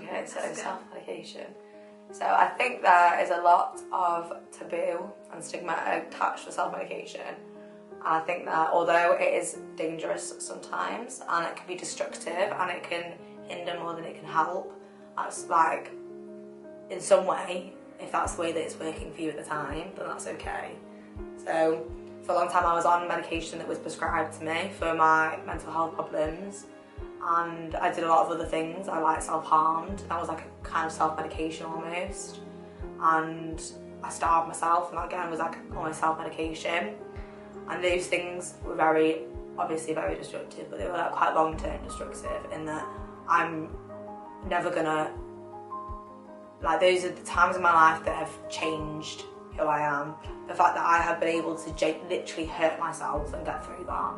Okay, so self-medication. So I think there is a lot of taboo and stigma attached to self-medication. And I think that although it is dangerous sometimes and it can be destructive and it can hinder more than it can help, that's like, in some way, if that's the way that it's working for you at the time, then that's okay. So for a long time I was on medication that was prescribed to me for my mental health problems, and I did a lot of other things. I like self-harmed. That was like a kind of self-medication almost, and I starved myself, and that again was like almost self-medication. And those things were obviously very destructive, but they were like quite long-term destructive in that I'm never gonna, like, those are the times in my life that have changed who I am. The fact that I have been able to literally hurt myself and get through that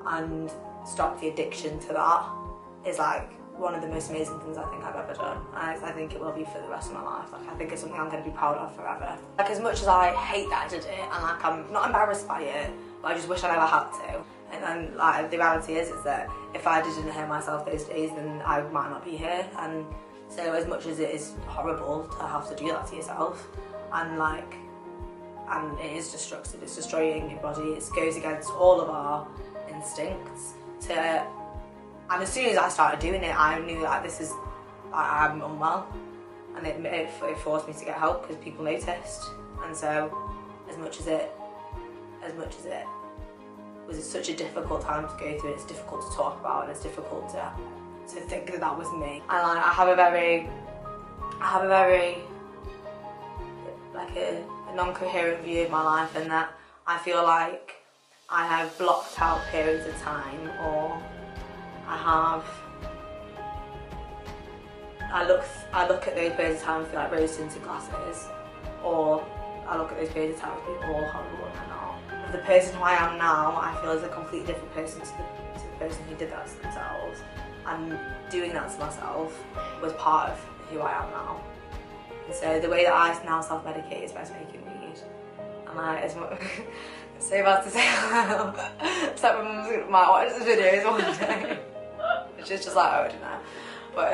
and stop the addiction to that is like one of the most amazing things I think I've ever done. And I think it will be for the rest of my life. Like, I think it's something I'm going to be proud of forever. Like, as much as I hate that I did it, and like I'm not embarrassed by it, but I just wish I never had to. And then like the reality is that if I didn't hurt myself those days, then I might not be here. And so as much as it is horrible to have to do that to yourself, and it is destructive, it's destroying your body, it goes against all of our instincts and as soon as I started doing it, I knew like I'm unwell, and it forced me to get help because people noticed. And so as much as it was such a difficult time to go through, it's difficult to talk about, and it's difficult to think that was me. And I have a very like a non-coherent view of my life, in that I feel like I have blocked out periods of time, or I look at those periods of time and feel like rose-tinted glasses, or I look at those periods of time and think, oh, horrible, and they're not. The person who I am now, I feel is a completely different person to the person who did that to themselves, and doing that to myself was part of who I am now. And so the way that I now self-medicate is by smoking weed, and it's so bad to say. It's like my mum might watch the videos one day. She's just like, oh, I don't know. But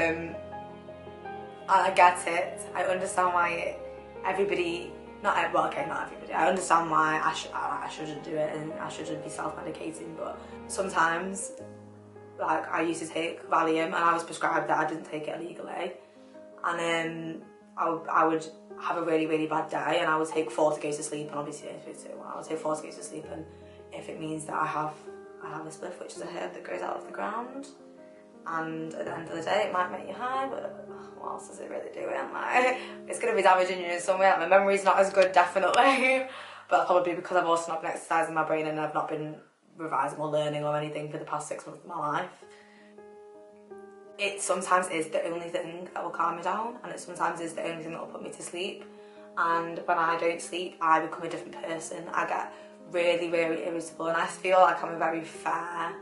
I get it. I understand why everybody, not everybody, I understand why I shouldn't do it and I shouldn't be self-medicating, but sometimes, like, I used to take Valium and I was prescribed that. I didn't take it illegally, and I would have a really, really bad day and I would take 4 to go to sleep, and obviously I would take 4 to go to sleep, and if it means that I have a spliff, which is a herb that grows out of the ground, and at the end of the day it might make you high, but what else does it really do? Like, it's going to be damaging you in some way. Like, my memory's not as good, definitely, but that's probably because I've also not been exercising my brain and I've not been revising or learning or anything for the past 6 months of my life. It sometimes is the only thing that will calm me down, and it sometimes is the only thing that will put me to sleep. And when I don't sleep, I become a different person. I get really, really irritable, and I feel like I'm a very fair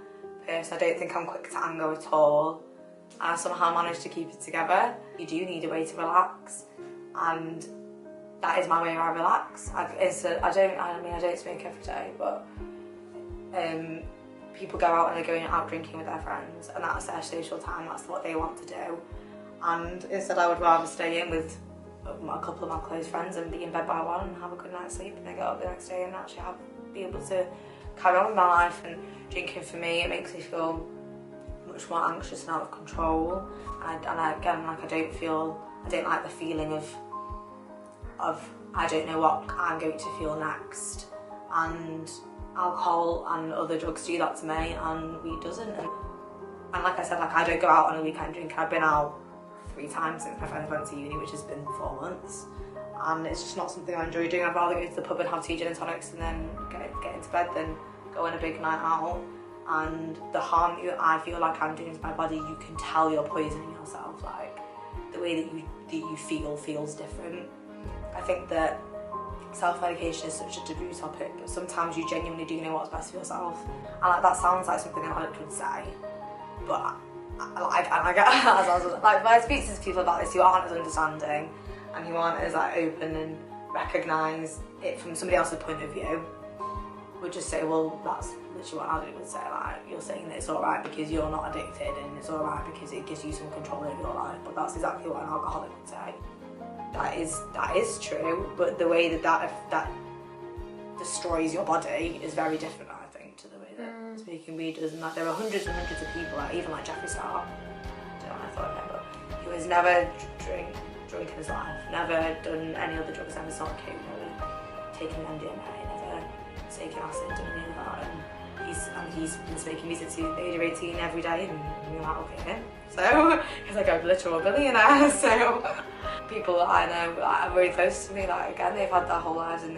person. I don't think I'm quick to anger at all, and I somehow manage to keep it together. You do need a way to relax, and that is my way where I relax. I don't smoke every day, but people go out and they're going out drinking with their friends, and that's their social time, that's what they want to do. And instead I would rather stay in with a couple of my close friends and be in bed by 1 and have a good night's sleep, and then get up the next day and actually be able to carry on with my life. And drinking, for me, it makes me feel much more anxious and out of control, and again, like, I don't like the feeling of I don't know what I'm going to feel next, and alcohol and other drugs do that to me, and weed doesn't. And like I said, like, I don't go out on a weekend drinking. I've been out 3 times since my friends went to uni, which has been 4 months, and it's just not something I enjoy doing. I'd rather go to the pub and have 2 gin and tonics and then get into bed than go on a big night out. And the harm I feel like I'm doing to my body, you can tell you're poisoning yourself. Like, the way that you feel feels different. I think that self-medication is such a taboo topic, but sometimes you genuinely do know what's best for yourself. And like, that sounds like something an addict would say, but like, when I speak to people about this who aren't as understanding and who aren't as like open and recognise it from somebody else's point of view, would just say, well, that's literally what Ali would say, like, you're saying that it's alright because you're not addicted and it's alright because it gives you some control over your life, but that's exactly what an alcoholic would say. That is true, but the way that destroys your body is very different, I think, to the way that smoking weed does. And like, there are hundreds and hundreds of people, like, even like Jeffree Star, I don't know, I thought of him, but he was never drunk in his life, never done any other drugs, never smoked coke, never taken MDMA, never taken acid, done any of that. And he's been smoking weed since the age of 18 every day, and you're like, okay. So he's like a literal billionaire. So people that I know that are really close to me, like, again, they've had their whole lives and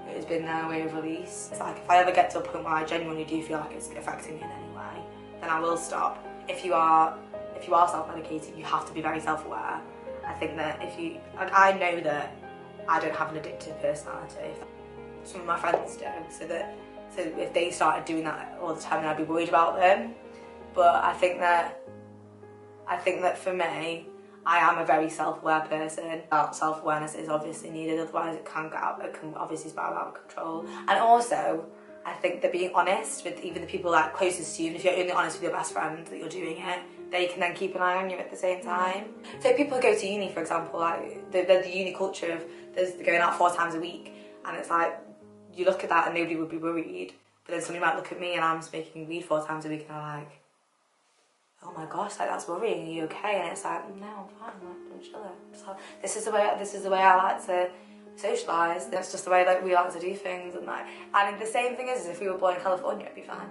it's been their way of release. It's like, if I ever get to a point where I genuinely do feel like it's affecting me in any way, then I will stop. If you are self-medicating, you have to be very self-aware. I think that I know that I don't have an addictive personality. Some of my friends do, so if they started doing that all the time, then I'd be worried about them. But I think that for me, I am a very self-aware person. That self-awareness is obviously needed, otherwise it can obviously spiral out of control. And also, I think that being honest with even the people that are closest to you, and if you're only honest with your best friend that you're doing it, they can then keep an eye on you at the same time. So people who go to uni, for example, like the uni culture of they're going out 4 times a week, and it's like, you look at that and nobody would be worried, but then somebody might look at me and I'm smoking weed 4 times a week and I'm like, oh my gosh, like, that's worrying, are you okay? And it's like, no, I'm fine, like, I'm chilling. So this is the way I like to socialise. That's just the way that we like to do things, and the same thing is if we were born in California, it'd be fine.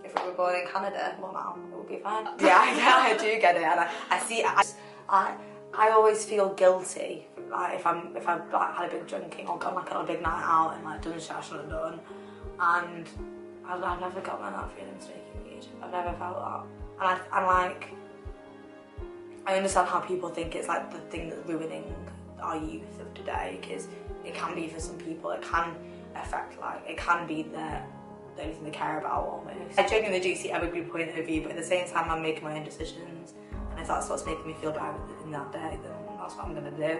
If we were born in Canada, well, now it would be fine. Yeah, I do get it, and I always feel guilty, like if I've like had a big drinking or gone like on a big night out and like done shit I shouldn't have done, and I've never got that feeling smoking weed. I've never felt that, and I understand how people think it's like the thing that's ruining our youth of today, because it can be for some people. It can affect, like, it can be the only thing they care about almost. I genuinely do see every point of view, but at the same time I'm making my own decisions, and if that's what's making me feel better in that day, then that's what I'm gonna do.